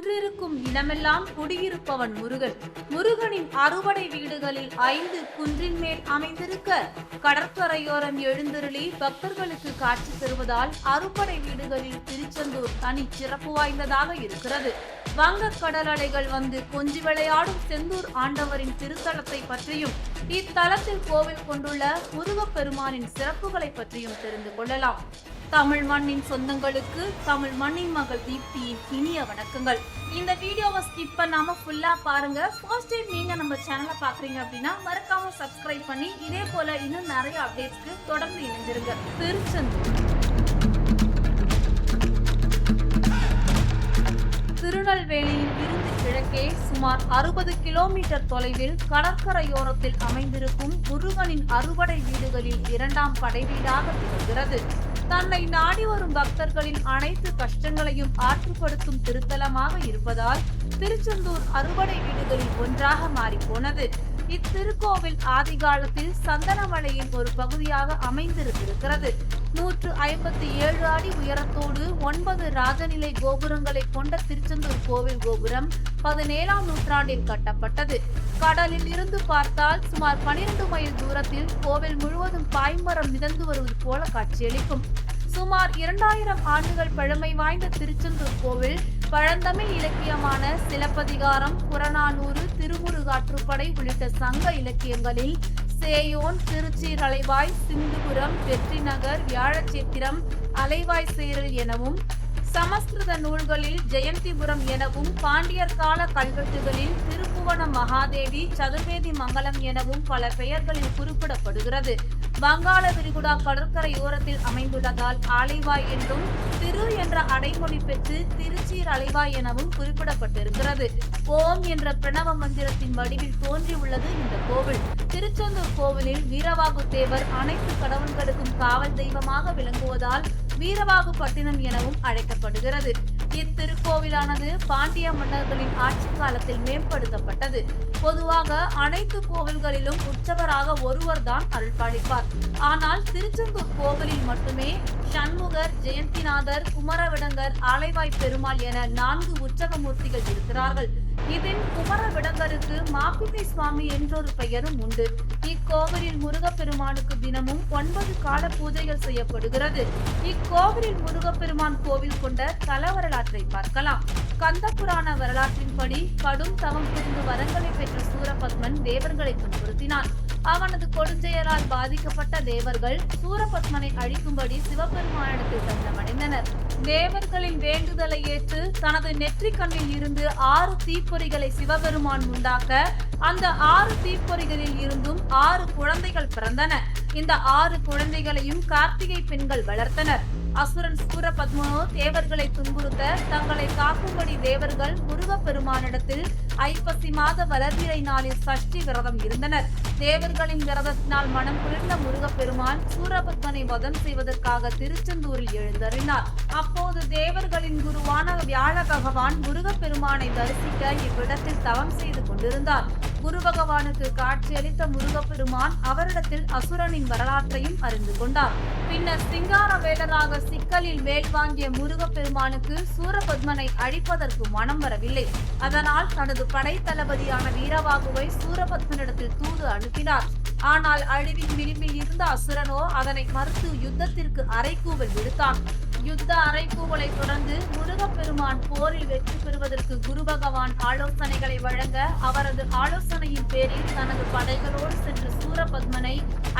குன்றிருக்கும் இனமெல்லாம் குடியிருப்பவன் முருகன். முருகனின் அறுபடை வீடுகளில் 5 குன்றின் மேல் அமைந்திருக்க கடற்கரையோரம் எழுந்தருளி பக்தர்களுக்கு காட்சி தருவதால் அறுபடை வீடுகளில் திருச்செந்தூர் தனி சிறப்பு வாய்ந்ததாக இருக்கிறது. வங்கக் கடல் அலைகள் வந்து கொஞ்சி விளையாடும் செந்தூர் ஆண்டவரின் திருத்தலத்தை பற்றியும் இத்தலத்தில் கோவில் கொண்டுள்ள முருகப்பெருமானின் சிறப்புகளை பற்றியும் தெரிந்து கொள்ளலாம். தமிழ் மண்ணின் சொந்தங்களுக்கு தமிழ் மண்ணின் மகள் தீப்தியின் இனிய வணக்கங்கள். இந்த வீடியோவை ஸ்கிப் பண்ணாம ஃபுல்லா பாருங்க. ஃபர்ஸ்ட் டைம் நீங்க நம்ம சேனலை பாக்குறீங்க அப்படின்னா மறக்காம சப்ஸ்கிரைப் பண்ணி இதே போல இன்னும் நிறைய அப்டேட்ஸ்க்கு தொடர்ந்து இணைஞ்சிருங்க. திருச்செந்தூர் திருநெல்வேலியில் இருந்து கிழக்கே சுமார் 60 கிலோமீட்டர் தொலைவில் கடற்கரையோரத்தில் அமைந்திருக்கும் முருகனின் அறுபடை வீடுகளில் 2ஆம் படை வீடாக திகழ்கிறது. தன்னை நாடி வரும் பக்தர்களின் அனைத்து கஷ்டங்களையும் ஆற்றுப்படுத்தும் திருத்தலமாக இருப்பதால் திருச்செந்தூர் அறுபடை வீடுகளில் ஒன்றாக மாறிப்போனது. இத்திருக்கோவில் ஆதிகாலத்தில் சந்தனமலையின் ஒரு பகுதியாக அமைந்திருக்கிறது. 157 அடி உயரத்தோடு 9 ராஜநிலை கோபுரங்களை கொண்ட திருச்செந்தூர் கோவில் கோபுரம் 17ஆம் நூற்றாண்டில் கட்டப்பட்டது. கடலில் இருந்து பார்த்தால் சுமார் 12 மைல் தூரத்தில் கோவில் முழுவதும் பாய்மரம் மிதந்து வருவது போல காட்சியளிக்கும். சுமார் 2000 ஆண்டுகள் பழமை வாய்ந்த திருச்செந்தூர் கோவில் பழந்தமிழ் இலக்கியமான சிலப்பதிகாரம், புறநானூறு, திருமுருகாற்றுப்படை உள்ளிட்ட சங்க இலக்கியங்களில் சேயோன், திருச்சீர் அலைவாய், சிந்துபுரம், வெற்றிநகர், வியாழச்சேத்திரம், அலைவாய் சேரல் எனவும், சமஸ்கிருத நூல்களில் ஜெயந்திபுரம் எனவும், பாண்டியர் கால கல்வெட்டுகளில் திருப்புவன மகாதேவி, சதுர்வேதி மங்கலம் எனவும் பல பெயர்களில் குறிப்பிடப்படுகிறது. வங்காள விரிகுடா கடற்கரையோரத்தில் அமைந்துள்ளதால் ஆலைவாய் என்றும், திரு என்ற அடைமொழி பெற்று திருச்சீர் அலைவாய் எனவும் குறிப்பிடப்பட்டிருக்கிறது. ஓம் என்ற பிரணவ மந்திரத்தின் வடிவில் தோன்றியுள்ளது இந்த கோவில். திருச்செந்தூர் கோவிலில் வீரவாகு தேவர் அனைத்து கடவுள்களுக்கும் காவல் தெய்வமாக விளங்குவதால் வீரவாகு பட்டினம் எனவும் அழைக்கப்படுகிறது. இத்திருக்கோவிலானது பாண்டிய மன்னர்களின் ஆட்சி காலத்தில் மேம்படுத்தப்பட்டது. பொதுவாக அனைத்து கோவில்களிலும் உற்சவராக ஒருவர் தான் அருள்பாலிப்பார். ஆனால் திருச்செந்தூர் கோவிலில் மட்டுமே சண்முகர், ஜெயந்திநாதர், குமரவிடங்கர், ஆலைவாய் பெருமாள் என 4 உற்சவமூர்த்திகள் இருக்கிறார்கள். இதில் குமரவிடங்கருக்கு மாப்பிள்ளை சுவாமி என்றொரு பெயரும் உண்டு. இக்கோவிலில் முருகப்பெருமானுக்கு தினமும் 9 கால பூஜைகள் செய்யப்படுகிறது. இக்கோவிலில் முருகப்பெருமான் கோவில் கொண்ட தல வரலாற்றை பார்க்கலாம். கந்த புராண வரலாற்றின்படி கடும் தவம் புரிந்து வரங்களை பெற்ற சூரபத்மன் தேவர்களை துன்புறுத்தினான். அவனது கொடுஞ்செயலால் பாதிக்கப்பட்ட தேவர்கள் சூரபத்மனை அழிக்கும்படி சிவபெருமானிடத்தில் தஞ்சமடைந்தனர். தேவர்களின் வேண்டுதலை ஏற்று தனது நெற்றிக் கண்ணில் இருந்து 6 தீப்பொறிகளை சிவபெருமான் உண்டாக்க அந்த 6 தீப்பொறிகளில் இருந்தும் 6 குழந்தைகள் பிறந்தன. இந்த 6 குழந்தைகளையும் கார்த்திகை பெண்கள் வளர்த்தனர். அசுரன் சூரபத்மனோ தேவர்களை துன்புறுத்த தங்களை காக்கும்படி தேவர்கள் முருகப்பெருமானிடத்தில் ஐப்பசி மாத வளர்பிறை நாளில் சஷ்டி விரதம் இருந்தனர். தேவர்களின் விரதத்தினால் மனம் குளிர்ந்த முருகப்பெருமான் சூரபத்மனை வதம் செய்வதற்காக திருச்செந்தூரில் எழுந்தருளினார். அப்போது தேவர்களின் குருவான வியாழ பகவான் முருகப்பெருமானை தரிசிக்க இவ்விடத்தில் தவம் செய்து கொண்டிருந்தார். குரு பகவானுக்கு காட்சியளித்த முருகப்பெருமான் அவரிடத்தில் அசுரனின் வரலாற்றையும் அறிந்து கொண்டார். பின்னர் சிங்கார வேலராக சிக்கலில் வேல் வாங்கிய முருகப்பெருமானுக்கு சூரபத்மனை அழிப்பதற்கு மனம் வரவில்லை. அதனால் தனது படை தளபதியான வீரவாகுவை சூரபத்மனிடத்தில் தூது அனுப்பினார். ஆனால் அழிவின் விளிம்பில் இருந்த அசுரனோ அதனை மறுத்து யுத்தத்திற்கு அறைகூவல் விடுத்தான். யுத்த அறைகூவலை தொடர்ந்து முருகப்பெருமான் போரில் வெற்றி பெறுவதற்கு குரு பகவான் ஆலோசனைகளை வழங்க அவரது ஆலோசனையின் பேரில் தனது படைகளோடு சென்று சூரபத்மனை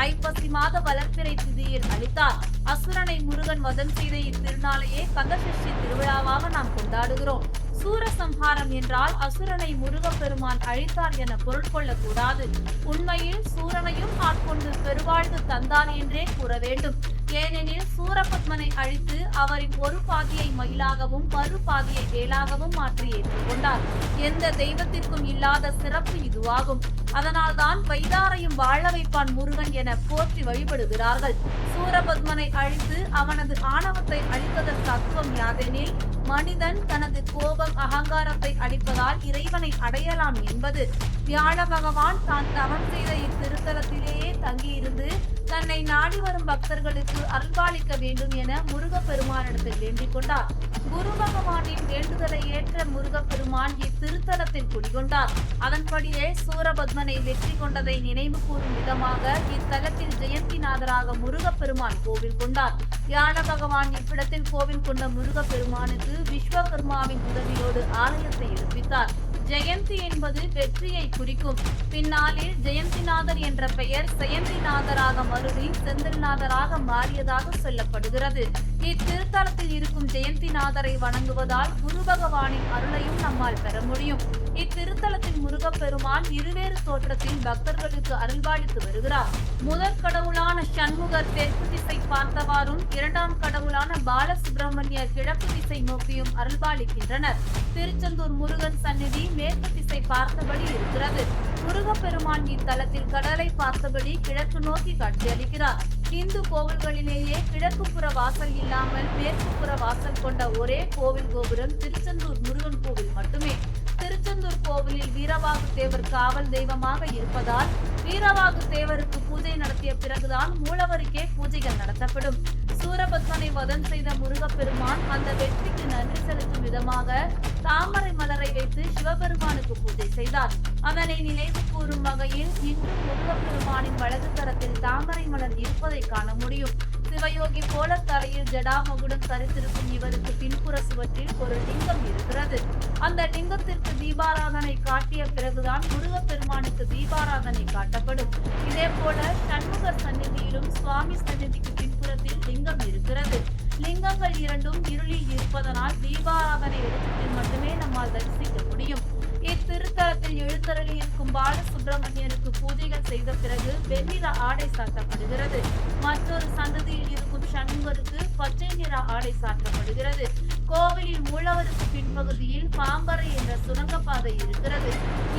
ஐப்பசி மாத வளர்பிறை திதியில் அளித்தார். அசுரனை முருகன் வதம் செய்த இத்திருநாளையே கந்தசஷ்டி திருவிழாவாக நாம் கொண்டாடுகிறோம். சூரசம்ஹாரம் என்றால் அசுரனை முருகப்பெருமான் அழித்தார் என பொருள் கொள்ளக்கூடாது. உண்மையில் சூரனையும் ஆட்கொண்டு பெருவாழ்வு தந்தான் என்றே கூற வேண்டும். ஏனெனில் சூரபத்மனை அழித்து அவரின் ஒரு பாதியை மயிலாகவும் மறு பாதியை வேலாகவும் மாற்றி ஏற்றுக்கொண்டார். எந்த தெய்வத்திற்கும் இல்லாத சிறப்பு இதுவாகும். அதனால்தான் வைதாரையும் வாழ வைப்பான் முருகன் என போற்றி வழிபடுகிறார்கள். சூரபத்மனை அழித்து அவனது ஆணவத்தை அழித்ததற்கு அர்த்தம் யாதெனில் மனிதன் தனது கோபம் அகங்காரத்தை அழிப்பதால் இறைவனை அடையலாம் என்பது. வியாழ பகவான் தான் தவம் செய்த இத்திருத்தலத்திலேயே தங்கியிருந்து தன்னை நாடி வரும் பக்தர்களுக்கு அருள்பாலிக்க வேண்டும் என முருகப்பெருமானிடத்தில் வேண்டிக் கொண்டார். குரு பகவானின் வேண்டுதலை ஏற்ற முருகப்பெருமான் முருகப்பெருமான் இத்திருத்தலத்தில் குடிகொண்டார். அதன்படியே சூரபத்மனை வெற்றி கொண்டதை நினைவு கூறும் விதமாக இத்தலத்தில் ஜெயந்திநாதராக முருகப்பெருமான் கோவில் கொண்டார். வியாழ பகவான் இவ்விடத்தில் கோவில் கொண்ட முருகப்பெருமானுக்கு விஸ்வகர்மாவின் உதவியோடு ஆலயத்தை எழுப்பித்தார். ஜெயந்தி என்பது வெற்றியை குறிக்கும். பின்னாளில் ஜெயந்திநாதர் என்ற பெயர் ஜெயந்திநாதராக மருவி செந்தில்நாதராக மாறியதாக சொல்லப்படுகிறது. இத்திருத்தலத்தில் இருக்கும் ஜெயந்திநாதரை வணங்குவதால் குரு பகவானின் அருளையும் நம்மால் பெற முடியும். இத்திருத்தலத்தில் முருகப்பெருமான் இருவேறு தோற்றத்தில் பக்தர்களுக்கு அருள்பாலித்து வருகிறார். முதற் கடவுளான சண்முகர் தெற்கு திசை பார்த்தவாறும், இரண்டாம் கடவுளான பாலசுப்பிரமணியர் கிழக்கு திசை நோக்கியும் அருள்பாலிக்கின்றனர். திருச்செந்தூர் முருகன் சந்நிதி மேற்கு திசை பார்த்தபடி இருக்கிறது. முருகப்பெருமான் இத்தலத்தில் கடலை பார்த்தபடி கிழக்கு நோக்கி காட்சியளிக்கிறார். இந்து கோவில்களிலேயே கிழக்குப்புற வாசல் இல்லாமல் மேற்குப்புற வாசல் கொண்ட ஒரே கோவில் கோபுரம் திருச்செந்தூர் முருகன் கோவில் மட்டுமே. திருச்செந்தூர் கோவிலில் வீரவாகு தேவர் காவல் தெய்வமாக இருப்பதால் வீரவாகு தேவருக்கு பூஜை நடத்திய பிறகுதான் மூலவருக்கே பூஜைகள் நடத்தப்படும். சூரபத்மனை வதம் செய்த முருகப்பெருமான் அந்த வெற்றிக்கு நன்றி செலுத்தும் விதமாக தாமரை மலரை வைத்து சிவபெருமானுக்கு பூஜை செய்தார். அதனை நினைவு கூறும் வகையில் இன்றும் முருகப்பெருமானின் வலது கரத்தில் தாமரை மலர் இருப்பதை காண முடியும். சிவயோகி போல தலையில் ஜடாமகுடம் தரித்திருக்கும் இவருக்கு பின்புற சுவற்றில் ஒரு லிங்கம் இருக்கிறது. அந்த லிங்கத்திற்கு தீபாராதனை காட்டிய பிறகுதான் முருகப்பெருமானுக்கு தீபாராதனை காட்டப்படும். இதே போல சண்முகர் சந்நிதியிலும் சுவாமி சந்நிதிக்கு பின்புறத்தில் லிங்கம் இருக்கிறது. லிங்கங்கள் இரண்டும் இருளில் இருப்பதனால் தீபாராதனை எடுத்து மட்டுமே நம்மால் தரிசிக்க முடியும். இத்திருத்தலத்தில் எழுத்தருளி இருக்கும் பாலசுப்பிரமணியனுக்கு பூஜைகள் செய்த பிறகு வெண்ணிற ஆடை சாட்டப்படுகிறது. மற்றொரு சந்ததியில் இருக்கும் சண்முகருக்கு பச்சை நிற ஆடை சாட்டப்படுகிறது. கோவிலில் மூலவருக்கு பின்பகுதியில் பாம்பறை என்ற சுரங்கப்பாதை இருக்கிறது.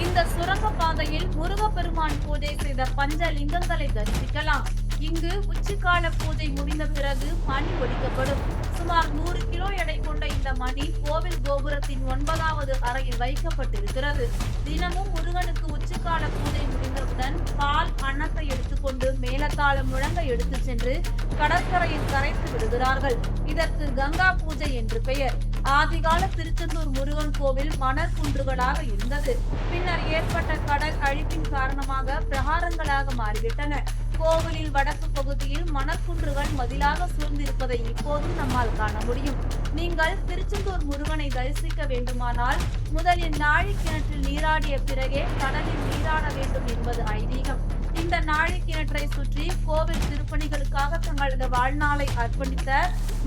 இந்த சுரங்கப்பாதையில் முருகப்பெருமான் பூஜை செய்த பஞ்ச லிங்கங்களை தரிசிக்கலாம். இங்கு உச்சிக்கால பூஜை முடிந்த பிறகு மணி ஒலிக்கப்படும். சுமார் 100 கிலோ எடை கொண்ட இந்த மணி கோவில் கோபுரத்தின் 9வது அறையில் வைக்கப்பட்டிருக்கிறது. தினமும் முருகனுக்கு உச்சிக்கால பூஜை முடிந்தவுடன் பால் அன்னத்தை எடுத்துக்கொண்டு மேலத்தாளம் முழங்க எடுத்து சென்று கடற்கரையில் கரைத்து விடுகிறார்கள். இதற்கு கங்கா பூஜை என்று பெயர். ஆதிகால திருச்செந்தூர் முருகன் கோவில் மணற்குன்றுகளாக இருந்தது. பின்னர் ஏற்பட்ட கடல் அழிப்பின் காரணமாக பிரகாரங்களாக மாறிவிட்டன. கோவிலில் வடக்கு பகுதியில் மணற்குன்றுகள் மதிலாக சூழ்ந்திருப்பதை இப்போதும் நம்மால் காண முடியும். நீங்கள் திருச்செந்தூர் முருகனை தரிசிக்க வேண்டுமானால் முதலில் நாழி கிணற்றில் நீராடிய பிறகே கடலில் நீராட வேண்டும் என்பது ஐதீகம். இந்த நாழி கிணற்றை சுற்றி கோவில் திருப்பணிகளுக்காக தங்களது வாழ்நாளை அர்ப்பணித்த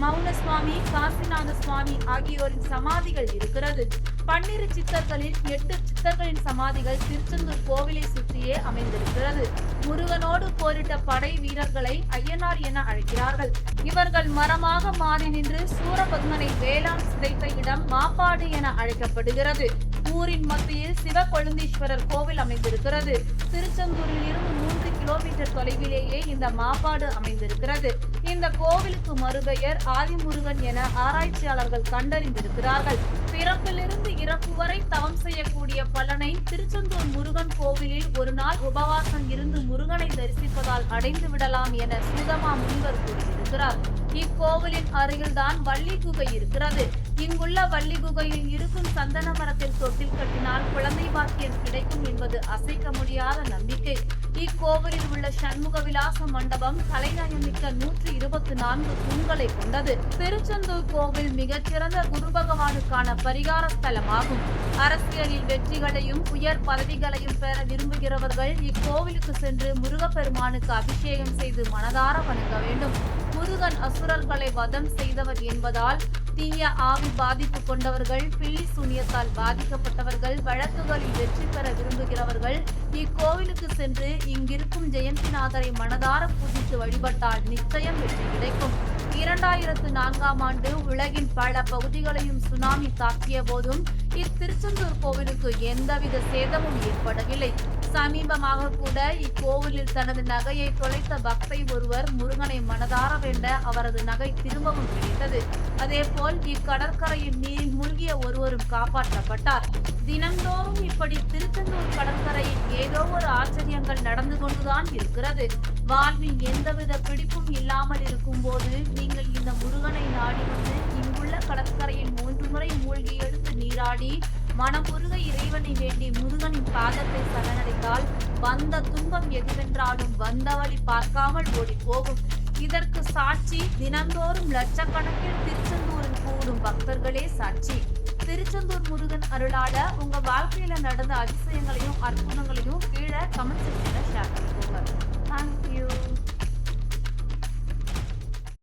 மௌன சுவாமி, காசிநாத சுவாமி ஆகியோரின் சமாதிகள் இருக்கிறது. 12 சித்தர்களில் 8 சித்தர்களின் சமாதிகள் திருச்செந்தூர் கோவிலை சுற்றியே அமைந்திருக்கிறது. முருகனோடு போரிட்ட படை வீரர்களை ஐயனார் என அழைக்கிறார்கள். இவர்கள் மரமாக மாறி நின்று சூரபத்மனை வேளாண் சிதைத்த இடம் மாப்பாடு என அழைக்கப்படுகிறது. ஊரின் மத்தியில் சிவகொழுந்தீஸ்வரர் கோவில் அமைந்திருக்கிறது. திருச்செந்தூரில் இருந்து 3 கிலோமீட்டர் தொலைவிலேயே இந்த மாப்பாடு அமைந்திருக்கிறது. இந்த கோவிலுக்கு மறுபெயர் ஆதிமுருகன் என ஆராய்ச்சியாளர்கள் கண்டறிந்திருக்கிறார்கள். பிறப்பிலிருந்து இறப்பு வரை தவம் செய்யக்கூடிய பலனை திருச்செந்தூர் முருகன் கோவிலில் ஒரு நாள் உபவாசம் இருந்து முருகனை தரிசிப்பதால் அடைந்து விடலாம் என சூதமா முனிவர் கூறியிருக்கிறார். இக்கோவிலின் அருகில்தான் வள்ளி குகை இருக்கிறது. இங்குள்ள வள்ளி குகையில் இருக்கும் சந்தன மரத்தில் தொட்டில் கட்டினால் குழந்தை பாக்கியம் கிடைக்கும் என்பது அசைக்க முடியாத நம்பிக்கை. இக்கோவிலில் உள்ள சண்முக விலாச மண்டபம் கலைநயமிக்க 124 தூண்களை கொண்டது. திருச்செந்தூர் கோவில் மிகச்சிறந்த குரு பகவானுக்கான பரிகார ஸ்தலமாகும். அரசியலில் வெற்றிகளையும் உயர் பதவிகளையும் பெற விரும்புகிறவர்கள் இக்கோவிலுக்கு சென்று முருகப்பெருமானுக்கு அபிஷேகம் செய்து மனதார வணங்க வேண்டும். முருகன் அசுரர்களை வதம் செய்தவர் என்பதால் தீய ஆவி பாதிப்பு கொண்டவர்கள், பில்லி சூனியத்தால் பாதிக்கப்பட்டவர்கள், வழக்குகளில் வெற்றி பெற விரும்புகிறவர்கள் இக்கோவிலுக்கு சென்று இங்கிருக்கும் ஜெயந்திநாதரை மனதார பூஜித்து வழிபட்டால் நிச்சயம் வெற்றி கிடைக்கும். 2004ஆம் ஆண்டு உலகின் பல பகுதிகளையும் சுனாமி தாக்கிய போதும் இத்திருச்செந்தூர் கோவிலுக்கு எந்தவித சேதமும் ஏற்படவில்லை. சமீபமாக கூட இக்கோவிலில் தனது நகையை தொலைத்த பக்தை ஒருவர் முருகனை மனதார வேண்ட அவரது நகை திரும்பவும் கிடைத்தது. அதேபோல் இக்கடற்கரையில் நீரில் மூழ்கிய ஒருவரும் காப்பாற்றப்பட்டார். தினந்தோறும் இப்படி திருச்செந்தூர் கடற்கரையில் ஏதோ ஒரு ஆச்சரியங்கள் நடந்து கொண்டுதான் இருக்கிறது. வாழ்வில் எந்தவித பிடிப்பும் இல்லாமல் இருக்கும் போது நீங்கள் இந்த முருகனை நாடி வந்து இங்குள்ள கடற்கரையில் 3 முறை மூழ்கி எடுத்து நீராடி மனமுருக இறைவனை வேண்டி முருகனின் பாதத்தை சரணடைந்தால் வந்த துன்பம் எதுவென்றாலும் வந்த வழி பார்க்காமல் ஓடி போகும். இதற்கு சாட்சி தினந்தோறும் லட்சக்கணக்கில் திருச்செந்தூரில் கூடும் பக்தர்களே சாட்சி. திருச்செந்தூர் முருகன் அருளால உங்க வாழ்க்கையில நடந்த அதிசயங்களையும் அற்புதங்களையும் கீழே கமெண்ட் செக்ஷன்ல ஷேர் பண்ணிக்கோங்க. தேங்க்யூ.